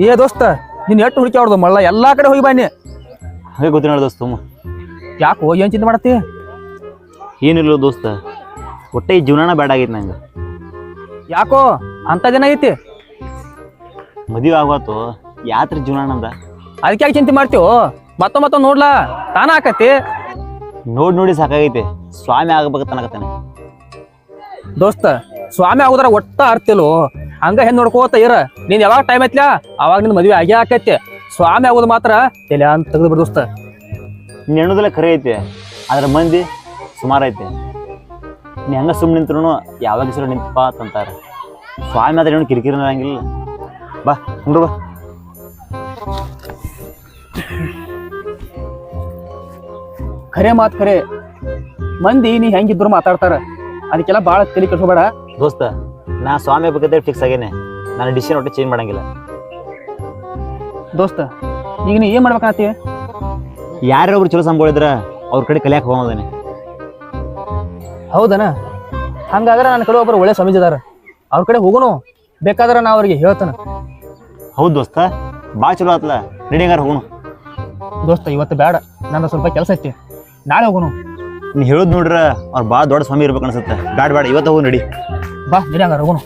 ಏ ದೋಸ್ತ ನೀನ್ ಎಟ್ಟು ಹುಡುಕಿ ಅವ್ರದ್ದು ಮಳ್ಳ ಎಲ್ಲಾ ಕಡೆ ಹೋಗಿ ಬನ್ನಿ. ಹಾಗೆ ಗೊತ್ತಿನ ದೋಸ್ತ ಯಾಕೋ ಏನ್ ಚಿಂತೆ ಮಾಡತ್ತಿ? ಏನಿಲ್ಲ ದೋಸ್ತ, ಒಟ್ಟೆ ಈ ಜೀವನನ ಬೇಡ ಆಗೈತಿ ನಂಗೆ. ಯಾಕೋ ಅಂತ ಜನ ಐತಿ? ಮದುವೆ ಆಗತ್ತು ಯಾತ್ರ ಜೀವನ ನಂದ. ಅದಕ್ಕೆ ಯಾಕೆ ಚಿಂತೆ ಮಾಡ್ತೀವೋ? ಮತ್ತ ನೋಡ್ಲಾ ತಾನ ಆಕತಿ. ನೋಡಿ ಸಾಕಾಗೈತಿ. ಸ್ವಾಮಿ ಆಗ್ಬೇಕಂತ ಅನ್ನಕತ್ತಾನೆ. ದೋಸ್ತ ಸ್ವಾಮಿ ಆಗುದ್ರ ಒಟ್ಟ ಅರ್ತಿಲ್ವೋ? ಹಂಗ ಹೆಣ್ ನೋಡ್ಕೋತ ಇರ. ನೀನ್ ಯಾವಾಗ ಟೈಮ್ ಐತ್ಲಾ ಅವಾಗ ನಿನ್ ಮದ್ವೆ ಆಗೇ ಆಕೈತಿ. ಸ್ವಾಮಿ ಆಗೋದು ಮಾತ್ರ ತಲೆ ಅಂತ ತೆಗೆದು ಬಿಡ ದೋಸ್ತ. ನೀನ್ ಹೆಣ್ಣುದಲ್ಲ ಖರೆ ಐತಿ, ಆದ್ರ ಮಂದಿ ಸುಮಾರು ಐತಿ. ನೀ ಹಂಗ ಸುಮ್ಮನೆ ನಿಂತ್ರು ಯಾವಾಗ ಹೆಸರು ನಿಂತಪ್ಪ ಅಂತಂತಾರ. ಸ್ವಾಮಿ ಆದ್ರೆ ಏನು ಕಿರಿಕಿರಿ ಇರಂಗಿಲ್ಲ. ಬಾ ನೋಡ್ರು ಬಾ. ಖರೆ ಮಾತ್ ಖರೆ. ಮಂದಿ ನೀ ಹೆಂಗಿದ್ರು ಮಾತಾಡ್ತಾರ, ಅದಕ್ಕೆಲ್ಲ ಬಾಳ ತಲೆ ಕೆಡ್ಸ್ಕೋಬೇಡ ದೋಸ್ತ. ನಾ ಸ್ವಾಮಿ ಬೇಕಾದ್ರೆ ಫಿಕ್ಸ್ ಆಗೇನೆ. ನಾನು ಡಿಸಿಷನ್ ಒಟ್ಟು ಚೇಂಜ್ ಮಾಡಂಗಿಲ್ಲ ದೋಸ್ತ. ಈಗ ನೀ ಏನ್ ಮಾಡ್ಬೇಕಂತೀವಿ? ಯಾರೊಬ್ರು ಚಲೋ ಸಂಭಾಳಿದ್ರ ಅವ್ರ ಕಡೆ ಕಲಿಯಾಕ ಹೋಗೋದೇನೆ. ಹೌದನ? ಹಂಗಾದ್ರೆ ನನ್ನ ಕಡೆ ಒಬ್ಬರು ಒಳ್ಳೆ ಸ್ವಾಮೀಜಿ ಅದಾರ, ಅವ್ರ ಕಡೆ ಹೋಗೋನು. ಬೇಕಾದ್ರೆ ನಾ ಅವ್ರಿಗೆ ಹೇಳ್ತಾನ. ಹೌದು ದೋಸ್ತ, ಭಾಳ ಚಲೋ ಆತ್ಲ. ನಡಿಯಂಗಾರ ಹೋಗೋಣ. ದೋಸ್ತ ಇವತ್ತು ಬೇಡ, ನನ್ನ ಸ್ವಲ್ಪ ಕೆಲಸ ಐತಿ, ನಾಳೆ ಹೋಗೋನು. ನೀ ಹೇಳುದ್ ನೋಡ್ರ ಅವ್ರು ಭಾಳ ದೊಡ್ಡ ಸ್ವಾಮಿ ಇರ್ಬೇಕು ಅನ್ಸುತ್ತೆ. ಬೇಡ ಇವತ್ತು ಹೋಗಿ ನಡಿ. ಬಾ ನಡಿಯಂಗಾರ ಹೋಗೋನು.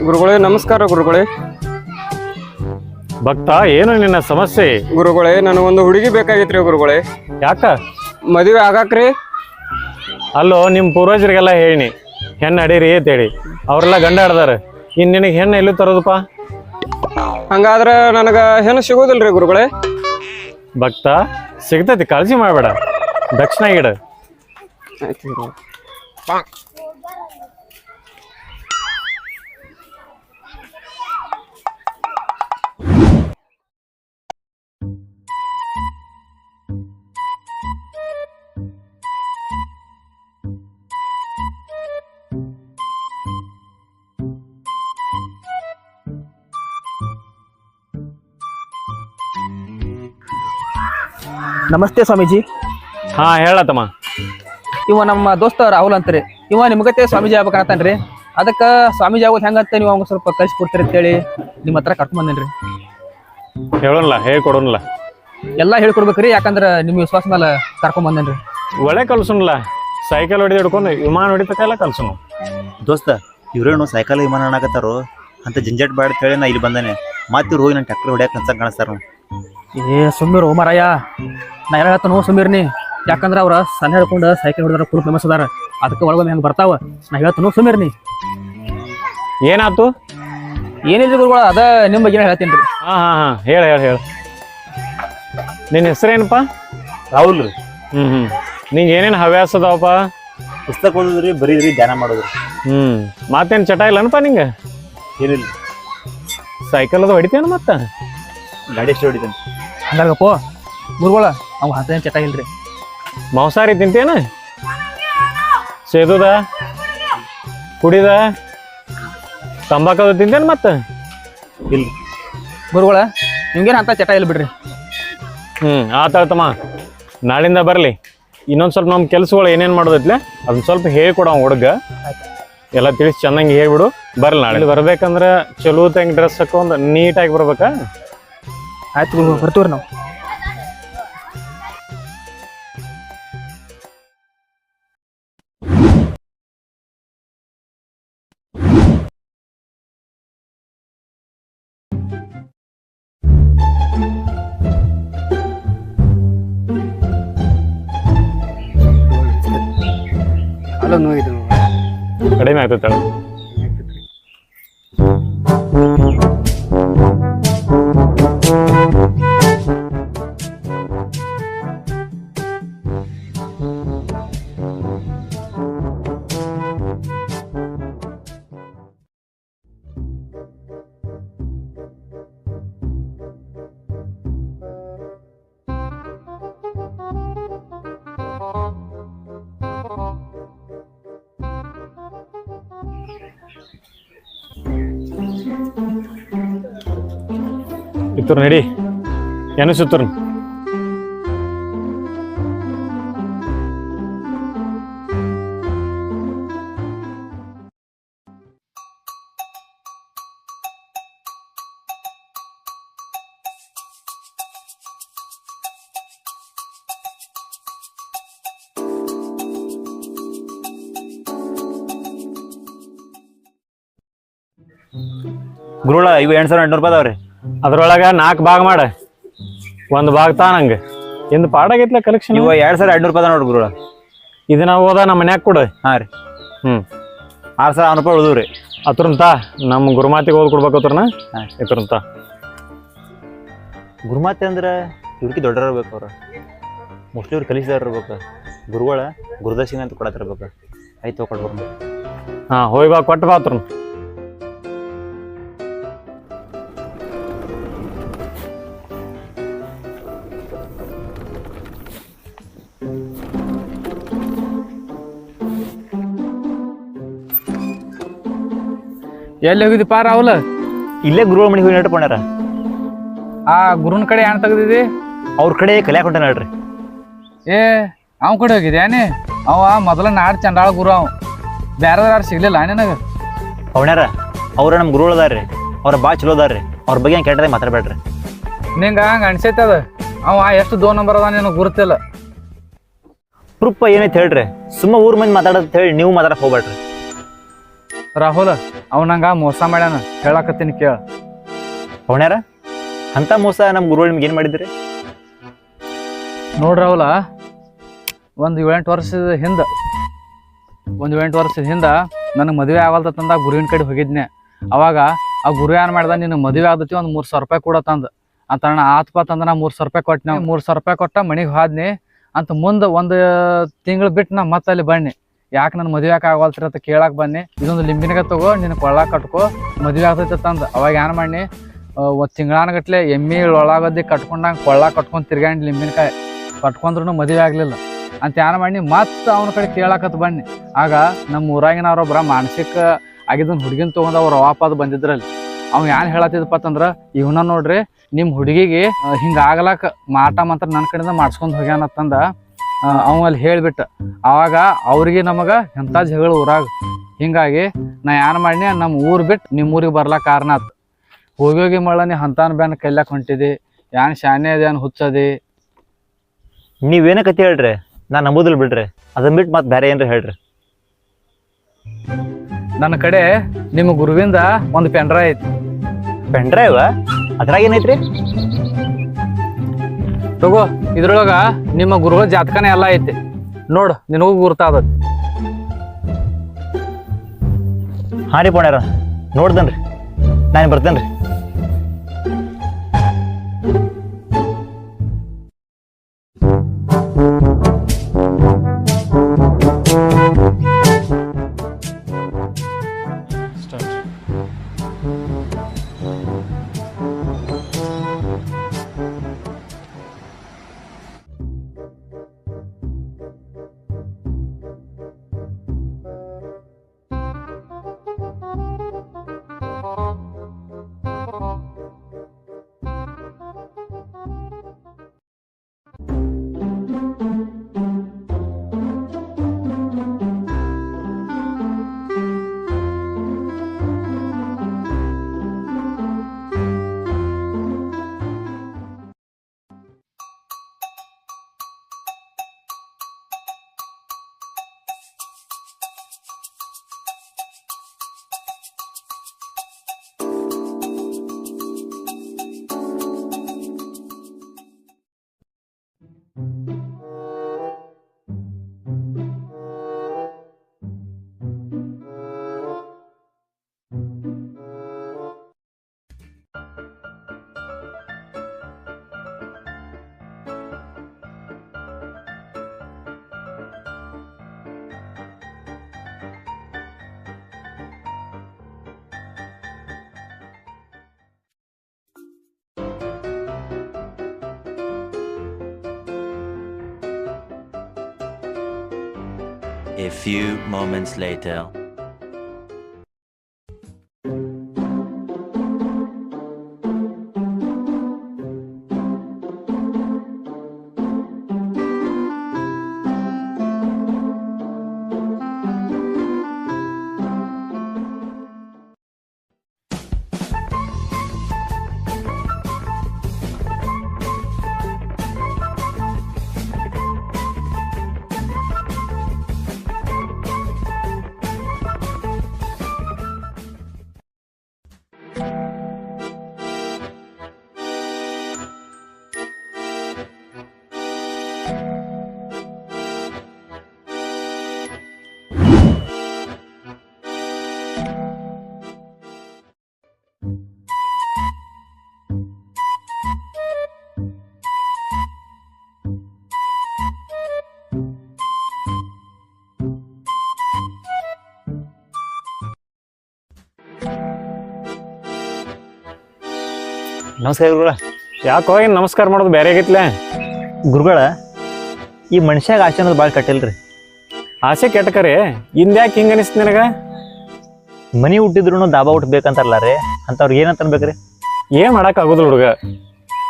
ಗುರುಗಳೇ ನಮಸ್ಕಾರ. ಗುರುಗಳೇ ಭಕ್ತ, ಏನು ನಿನ್ನ ಸಮಸ್ಯೆ? ಗುರುಗಳೇ ನನಗೊಂದು ಹುಡುಗಿ ಬೇಕಾಗಿತ್ರಿ ಗುರುಗಳೇ. ಯಾಕ? ಮದುವೆ ಆಗಾಕ್ರಿ. ಅಲ್ಲೋ ನಿಮ್ಮ ಪೂರ್ವಜರಿಗೆಲ್ಲ ಹೇಳಿನಿ ಹೆಣ್ಣು ಅಡೀರಿ ಅಂತೇಳಿ. ಅವರೆಲ್ಲ ಗಂಡ ಹಿಡ್ದಾರ. ಇನ್ನು ನಿನಗೆ ಹೆಣ್ಣು ಎಲ್ಲಿ ತರೋದಪ್ಪ? ಹಂಗಾದ್ರೆ ನನಗೆ ಹೆಣ್ಣು ಸಿಗೋದಿಲ್ರಿ ಗುರುಗಳೇ? ಭಕ್ತ ಸಿಗ್ತೈತಿ, ಕಾಳಜಿ ಮಾಡಬೇಡ. ದಕ್ಷಿಣ ಇಡ. ನಮಸ್ತೆ ಸ್ವಾಮೀಜಿ. ಹಾ ಹೇಳತ್ತಮ್ಮ. ಇವ ನಮ್ಮ ದೋಸ್ತ ರಾಹುಲ್ ಅಂತಾರೆ. ಇವ ನಿಮ್ಗತ್ತೆ ಸ್ವಾಮೀಜಿ ಆಗ್ಬೇಕಂತಾನ್ರಿ. ಅದಕ್ಕೆ ಸ್ವಾಮೀಜಿ ಆಗೋದು ಹೆಂಗಂತ ನೀವು ಅವಂಗ ಸ್ವಲ್ಪ ಕಳ್ಸಿಕೊಡ್ತೀರಿ ಅಂತೇಳಿ ನಿಮ್ಮ ಹತ್ರ ಕರ್ಕೊಂಡ್ ಬಂದೇನ್ರಿ. ಹೇಳೋಣಲ್ಲ, ಹೇಳ್ಕೊಡೋಣಲ್ಲ. ಎಲ್ಲಾ ಹೇಳ್ಕೊಡ್ಬೇಕ್ರಿ, ಯಾಕಂದ್ರ ನಿಮ್ ವಿಶ್ವಾಸ ಮೇಲೆ ಕರ್ಕೊಂಡ್ ಬಂದೇನ್ರಿ. ಒಳ್ಳೆ ಕಲ್ಸುನಲ್ಲ. ಸೈಕಲ್ ಹೊಡೆದು ಹಿಡ್ಕೊಂಡು ವಿಮಾನ ಹೊಡಿತಕ್ಕೆಲ್ಲ ಕಲ್ಸುನು. ದೋಸ್ತ ಇವ್ರೇನು ಸೈಕಲ್ ವಿಮಾನ ಅನ್ನಕತ್ತಾರೋ ಅಂತ ಜಂಜಟ್ ಬೇಡ ಹೇಳಿ ನಾ ಇಲ್ಲಿ ಬಂದಾನೆ. ಮತ್ತೆ ಇವ್ರು ಹೋಗಿ ನಾನು ಟ್ರ್ಯಾಕ್ಟರ್ ಹೊಡ್ಯಾಕ ಕನ್ಸಂಗ್ ಕಾಣಿಸ್ತಾರ. ಏ ಸುಮ್ಮೀರ್ ಓ ಮಾರಾಯ, ನಾ ಎಲ್ಲ ಹೇಳ್ತಾನು ಸುಮ್ಮೀರ್ನಿ. ಯಾಕಂದ್ರ ಅವ್ರ ಸಣ್ಣ ಹಿಡ್ಕೊಂಡು ಸೈಕಲ್ ಹೊಡೆದ್ರ ಫುಲ್ ಫೇಮಸ್ ಅದಾರ. ಅದಕ್ಕೆ ಒಳಗೊಮ್ಮೆ ಹೆಂಗ್ ಬರ್ತಾವ. ನಾ ಹೇಳ್ತಾನು ಸುಮ್ಮೀರ್ನಿ. ಏನಾಯ್ತು? ಏನಿಲ್ಲ ಗುರುಗಳ, ಅದ ನಿಮ್ ಬಗ್ಗೆ ಹೇಳ್ತೀನಿ. ಹಾ ಹಾ ಹಾ ಹೇಳ ಹೇಳ ಹೇಳ. ನಿನ್ನ ಹೆಸರೇನಪ್ಪ? ರಾಹುಲ್. ನಿಂಗೆ ಏನೇನು ಹವ್ಯಾಸ ಅದಾವಪ್ಪ? ಪುಸ್ತಕ ಓದೋದ್ರಿ, ಬರೀದ್ರಿ, ಧ್ಯಾನ ಮಾಡೋದ್ರಿ. ಮತ್ತೇನು ಚಟ ಇಲ್ಲನಪ್ಪ ನಿಂಗೆ? ಏನಿಲ್ಲ. ಸೈಕಲ್ ಅದು ಹೊಡಿತೇನ? ಮತ್ತೆ ಗಾಡಿ ಎಷ್ಟು ಹೊಡಿತೇನೆ. ಹಂಗಾಗಪ್ಪ ಗುರುಗಳ, ಅವ್ ಅಂತ ಚಟ ಇಲ್ರಿ. ಮಾಂಸಾಹಾರಿ ತಿಂತೇನ? ಸೇದುದ, ಕುಡಿದ, ತಂಬಾಕದು ತಿಂತೇನ? ಮತ್ತೆ ಇಲ್ಲ ಗುರುಗಳ, ನಿಮ್ಗೇನು ಅಂತ ಚಟ ಇಲ್ಲ ಬಿಡ್ರಿ. ಆತಾಳ್ತಮ್ಮ. ನಾಳಿಂದ ಬರಲಿ. ಇನ್ನೊಂದು ಸ್ವಲ್ಪ ನಮ್ಮ ಕೆಲ್ಸಗಳು ಏನೇನು ಮಾಡೋದೈತ್ಲೆ ಅದನ್ನ ಸ್ವಲ್ಪ ಹೇಳ್ಕೊಡ ಹುಡುಗ. ಎಲ್ಲ ತಿಳಿಸಿ ಚೆನ್ನಾಗಿ ಹೇಳ್ಬಿಡು. ಬರಲಿ ನಾಳೆ. ಬರ್ಬೇಕಂದ್ರೆ ಚಲೋ ತಂಗ ಡ್ರೆಸ್ ಹಾಕೊಂಡು ನೀಟಾಗಿ ಬರ್ಬೇಕಾ? ಆಯ್ತು ಗುರು, ಬರ್ತೀವ್ರಿ ನಾವು. ಕಡಿಮೆ ಆಗ್ತೈತಳ. ಇತ್ತರ್ ನಡಿ ಏನು ಸುತ್ತರ್ ಗುರುಳ ಇವು 2800 ರೂಪಾಯಿ ಅದಾವ್ರಿ. ಅದ್ರೊಳಗ 4 ಭಾಗ ಮಾಡ, ಒಂದು ಭಾಗ ತಾ ನಂಗೆ ಎಂದು ಪಾಡಾಗೈತ್ಲ ಕಲೆಕ್ಷನ್. ಇವ 2200 ರೂಪಾಯಿ ಅದ ನೋಡ್ರಿ ಗುರುಳ. ಇದನ್ನ ಹೋದ ನಮ್ಮ ಮನ್ಯಾಗ ಕೊಡು. ಹಾಂ ರೀ. 6,000 ರೂಪಾಯಿ ಉಳಿದ್ರಿ. ಅದ್ರಂತ ನಮ್ಮ ಗುರುಮಾತಿಗೆ ಹೋದ್ ಕೊಡ್ಬೇಕು ಅತ್ರನ. ಇದ್ರಂತ ಗುರುಮಾತೆ ಅಂದ್ರೆ ಇವ್ರಿಗೆ ದೊಡ್ಡರ ಇರ್ಬೇಕು ಅವ್ರು, ಮೋಸ್ಟ್ಲಿ ಇವ್ರು ಕಲಿಸಿದಾರ ಇರ್ಬೇಕು. ಗುರುಗಳ ಗುರುದಕ್ಷಿಣೆ ಅಂತ ಕೊಡತ್ತಿರ್ಬೇಕು. ಆಯ್ತು ಕೊಡ್ಬಾರ್ದು. ಹಾಂ ಹೋಗಿ ಬಾ, ಕೊಟ್ಟು ಬಾ ಅತ್ರನ. ಎಲ್ಲಿ ಹೋಗಿದ್ದಿಪ್ಪ ರಾಹುಲ್? ಇಲ್ಲೇ ಗುರುಗಳ ಮನೆಗೆ ಹೋಗಿ ನಡ್ಕೊಂಡಾರ. ಆ ಗುರುನ್ ಕಡೆ ಏನ್ ತೆಗ್ದಿದಿ? ಅವ್ರ ಕಡೆ ಕಲಿಯಾಕ ಹೊಂಟ ನೋಡ್ರಿ. ಏ ಅವ್ ಕಡೆ ಹೋಗಿದ್ಯಾನಿ? ಅವ ಮೊದಲ ನಾಡ್ ಚಂಡಾಳ ಗುರು. ಅವ್ ಬ್ಯಾರದ ಯಾರು ಸಿಗ್ಲಿಲ್ಲ ನಿನಗ? ಅವಣ್ಯಾರ ಅವ್ರ ನಮ್ಮ ಗುರುಗಳು ಅದಾರ್ರಿ. ಅವ್ರ ಭಾಳ ಚಲೋ ಅದಾರ್ರಿ. ಅವ್ರ ಬಗ್ಗೆ ಏನು ಕೆಟ್ಟದಾಗ ಮಾತಾಡ್ಬೇಡ್ರಿ. ನಿಂಗ ಹಂಗ ಅನ್ಸೈತೆ ಅದ. ಅವ ಎಷ್ಟು 2 ನಂಬರ್ ಅದ ನಿನಗೆ ಗುರುತಿಲ್ಲ. ಪ್ರೂಫ್ ಏನೈತೆ ಹೇಳ್ರಿ. ಸುಮ್ಮ ಊರ್ ಮಂದಿ ಮಾತಾಡೋದು ಹೇಳಿ ನೀವು ಮಾತಾಡಕ್ ಹೋಗ್ಬೇಡ್ರಿ. ರಾಹುಲ್ ಅವ್ ನಂಗ ಮೋಸ ಮಾಡ್ಯಾನ, ಹೇಳಕತ್ತೀನಿ ಕೇಳ. ಅವಣ್ಯಾರ ಅಂತ ಮೋಸ ನಮ್ಮ ಗುರುಗಳು ನಿಮ್ಗೆ ಏನು ಮಾಡಿದ್ರಿ? ನೋಡ್ರಿ ರಾಹುಲ, ಒಂದು 7-8 ವರ್ಷದ ಹಿಂದ ನನಗೆ ಮದುವೆ ಆಗಲ್ತಂದ ಗುರುವಿನ ಕಡೆ ಹೋಗಿದ್ನೆ. ಅವಾಗ ಆ ಗುರು ಏನು ಮಾಡ್ದ, ನಿನ್ನ ಮದುವೆ ಆಗದತಿ ಒಂದು 3,000 ರೂಪಾಯಿ ಕೊಡತ್ತಂದ ಅಂತ. ಅಣ್ಣ ಆತ್ಪ ತಂದ ನಾ 3,000 ರೂಪಾಯಿ ಕೊಟ್ಟನೆ. 3,000 ರೂಪಾಯಿ ಕೊಟ್ಟ ಮನೆಗೆ ಹೋದ್ನಿ ಅಂತ. ಮುಂದೆ 1 ತಿಂಗಳು ಬಿಟ್ಟು ನಾ ಮತ್ತೆ ಅಲ್ಲಿ ಬನ್ನಿ. ಯಾಕೆ ನನ್ನ ಮದುವೆ ಯಾಕೆ ಆಗಲ್ತಿರ ಅಂತ ಕೇಳಕ್ಕೆ ಬನ್ನಿ. ಇದೊಂದು ಲಿಂಬಿನಗ ತಗೋ, ನಿನ್ನ ಕೊಳ್ಳ ಕಟ್ಕೋ, ಮದುವೆ ಆಗ್ತೈತೆ ತಂದು. ಅವಾಗ ಏನು ಮಾಡಿ, 1 ತಿಂಗಳಾನಗಟ್ಲೆ ಎಮ್ಮೆ ಒಳಗದ್ದಿ ಕಟ್ಕೊಂಡಂಗೆ ಕೊಳ್ಳ ಕಟ್ಕೊಂಡು ತಿರ್ಗಾಂಡು ಲಿಂಬಿನಕಾಯಿ ಕಟ್ಕೊಂಡ್ರು ಮದುವೆ ಆಗಲಿಲ್ಲ ಅಂತ ಏನು ಮಾಡಿ ಮತ್ತೆ ಅವನ ಕಡೆ ಕೇಳಕತ್ ಬನ್ನಿ. ಆಗ ನಮ್ಮ ಊರಾಗಿನವ್ರೊಬ್ಬರ ಮಾನಸಿಕ ಆಗಿದ್ದೊಂದು ಹುಡುಗಿನ ತೊಗೊಂಡು ಅವ್ರು ಅವಾಪದ ಬಂದಿದ್ರಲ್ಲಿ. ಅವ್ ಏನು ಹೇಳತ್ತಿದ್ದಪ್ಪ ಅಂತಂದ್ರೆ, ಇವನ ನೋಡ್ರಿ ನಿಮ್ಮ ಹುಡುಗಿಗೆ ಹಿಂಗೆ ಆಗ್ಲಾಕ ಮಾಟ ಮಂತ್ರ ನನ್ನ ಕಡೆಯಿಂದ ಮಾಡ್ಸ್ಕೊಂಡು ಹೋಗ್ಯಾನತ್ತಂದ ಅವ ಅಲ್ಲಿ ಹೇಳಿಬಿಟ್ಟ. ಆವಾಗ ಅವ್ರಿಗೆ ನಮಗೆ ಎಂಥ ಜಗಳ ಊರಾಗ. ಹಿಂಗಾಗಿ ನಾ ಏನು ಮಾಡಿ ನಮ್ಮ ಊರು ಬಿಟ್ಟು ನಿಮ್ಮ ಊರಿಗೆ ಬರ್ಲಾಕ ಕಾರಣ ಆತು. ಹೋಗಿ ಮಳ್ಳ ನೀ ಅಂತಾನ ಬ್ಯಾನ್ ಕೈಲಾಕ ಹೊಂಟಿದಿ, ಏನು ಶಾನೆ ಅದೇನು ಹುಚ್ಚದಿ? ನೀವೇನ ಕತೆ ಹೇಳ್ರಿ, ನಾನು ನಂಬೋದಿಲ್ಲ ಬಿಡ್ರಿ. ಅದನ್ನ ಬಿಟ್ಟು ಮತ್ತೆ ಬೇರೆ ಏನ್ರಿ ಹೇಳ್ರಿ. ನನ್ನ ಕಡೆ ನಿಮ್ಮ ಗುರುವಿಂದ ಒಂದು ಪೆನ್ಡ್ರೈವ್ ಐತಿ. ಪೆನ್ಡ್ರೈವ್? ಅದ್ರಾಗ ಏನೈತ್ರಿ? ತಗೋ, ಇದ್ರೊಳಗ ನಿಮ್ಮ ಗುರುಗಳ ಜಾತಕನೇ ಎಲ್ಲ ಐತಿ. ನೋಡು, ನಿನಗೂ ಗುರ್ತಾದ. ಹಾಂ ರೀ ಪೋಣ್ಯಾರ, ನೋಡ್ದನ್ರಿ. ನಾನು ಬರ್ತೇನೆ ರೀ. A few moments later. ನಮಸ್ಕಾರ ಗುರುಗಳ. ಯಾಕೋ ಏನು ನಮಸ್ಕಾರ ಮಾಡೋದು ಬೇರೆ ಆಗೈತ್ಲೆ? ಗುರುಗಳ, ಈ ಮನುಷ್ಯಾಗ ಆಸೆ ಅನ್ನೋದು ಭಾಳ ಕಟ್ಟಿಲ್ರಿ. ಆಸೆ ಕೆಟ್ಟಕರೆ ಇಂದ್ಯಾಕೆ ಹಿಂಗೆ ಅನಿಸ್ತು ನಿನಗೆ? ಮನಿ ಹುಟ್ಟಿದ್ರು ದಾಬಾ ಹುಟ್ಟಬೇಕಂತಾರಲ್ಲ ರೀ, ಅಂಥವ್ರಿಗೆ ಏನಂತ ಅನ್ಬೇಕ್ರಿ? ಏನು ಮಾಡೋಕ್ಕಾಗೋದಿಲ್ಲ ಹುಡುಗ,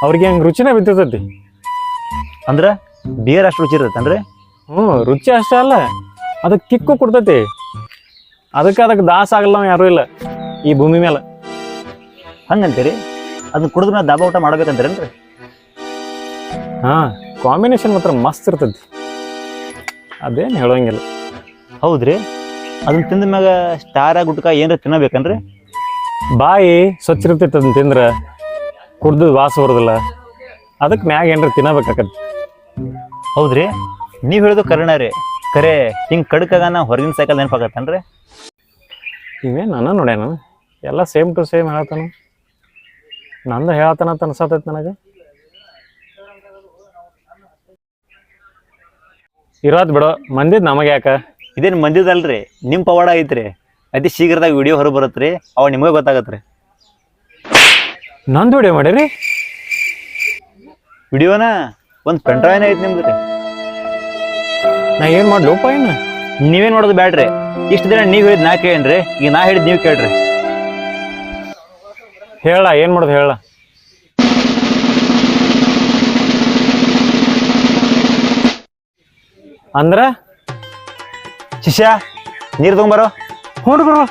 ಅವ್ರಿಗೆ ಹಂಗೆ ರುಚಿನೇ ಬಿದ್ದಿರ್ತೈತಿ. ಅಂದ್ರೆ ಬಿಯರ್ ಅಷ್ಟು ರುಚಿ ಇರ್ತೈತನ್ರಿ? ರುಚಿ ಅಷ್ಟೇ ಅಲ್ಲ, ಅದಕ್ಕೆ ಕಿಕ್ಕು ಕೊಡ್ತೈತಿ. ಅದಕ್ಕೆ ದಾಸ ಆಗಲ್ಲ ಯಾರೂ ಇಲ್ಲ ಈ ಭೂಮಿ ಮೇಲೆ. ಹಂಗಂತೀರಿ? ಅದನ್ನ ಕುಡಿದ್ರೆ ನಾವು ದಾಬಾ ಊಟ ಮಾಡ್ಬೇಕಂತೀರೇನ್ರಿ? ಕಾಂಬಿನೇಷನ್ ಮಾತ್ರ ಮಸ್ತ್ ಇರ್ತೈತಿ, ಅದೇನು ಹೇಳೋಂಗಿಲ್ಲ. ಹೌದ್ರಿ? ಅದನ್ನ ತಿಂದ ಮ್ಯಾಗ ಸ್ಟಾರ ಗುಟ್ಕ ಏನ್ರ ತಿನ್ನಬೇಕನ್ರಿ? ಬಾಯಿ ಸ್ವಚ್ಛ ಇರ್ತೈತಿ ಅದನ್ನ ತಿಂದ್ರೆ, ಕುಡ್ದು ವಾಸ ಬರೋದಿಲ್ಲ. ಅದಕ್ಕೆ ಮ್ಯಾಗ ಏನ್ರ ತಿನ್ನಬೇಕಾಗತ್ತೆ. ಹೌದ್ರಿ? ನೀವು ಹೇಳೋದು ಕರೆನ ರೀ. ಕರೆ ಹಿಂಗೆ ಕಡ್ಕಾಗ ನಾ ಹೊರಗಿನ ಸೈಕಲ್ ನೆನಪಾಗತ್ತನ್ರಿ? ಇವೇನು ನಾನು ನೋಡ್ಯಾನ ಎಲ್ಲ ಸೇಮ್ ಟು ಸೇಮ್ ಹೇಳತ್ತಾನ. ನಂದು ಹೇಳತ್ತಾನ ಅಂತ ಅನ್ಸತೈತಿ ನನಗೆ. ಇರೋದು ಬಿಡೋ, ಮಂದಿದ್ ನಮಗೆ ಯಾಕೆ? ಇದೇನು ಮಂದಿದಲ್ರಿ, ನಿಮ್ಮ ಪವಾಡ ಐತ್ರಿ. ಅತಿ ಶೀಘ್ರದಾಗ ವಿಡಿಯೋ ಹೊರ ಬರತ್ರಿ, ಅವ ನಿಮಗೆ ಗೊತ್ತಾಗತ್ರಿ. ನಂದು ವಿಡಿಯೋ ಮಾಡಿರಿ? ವಿಡಿಯೋನ ಒಂದು ಪೆಂಡ್ರೈವ್ನ ಐತಿ ನಿಮ್ದು ರೀ. ನಾ ಏನು ಮಾಡ್ಲಪ್ಪ ಇನ್ನು? ನೀವೇನು ಮಾಡೋದು ಬ್ಯಾಡ್ರಿ. ಇಷ್ಟು ದಿನ ನೀವು ಹೇಳಿದ್ ನಾ ಕೇಳೇನ್ರಿ, ಈಗ ನಾ ಹೇಳಿದ್ ನೀವು ಕೇಳ್ರಿ. ಹೇಳ, ಏನು ಮಾಡೋದು ಹೇಳ. ಅಂದ್ರ ಶಿಷ್ಯ, ನೀರು ತಗೊಂಬರೋ. ಹ್ಞೂ ಗುರು.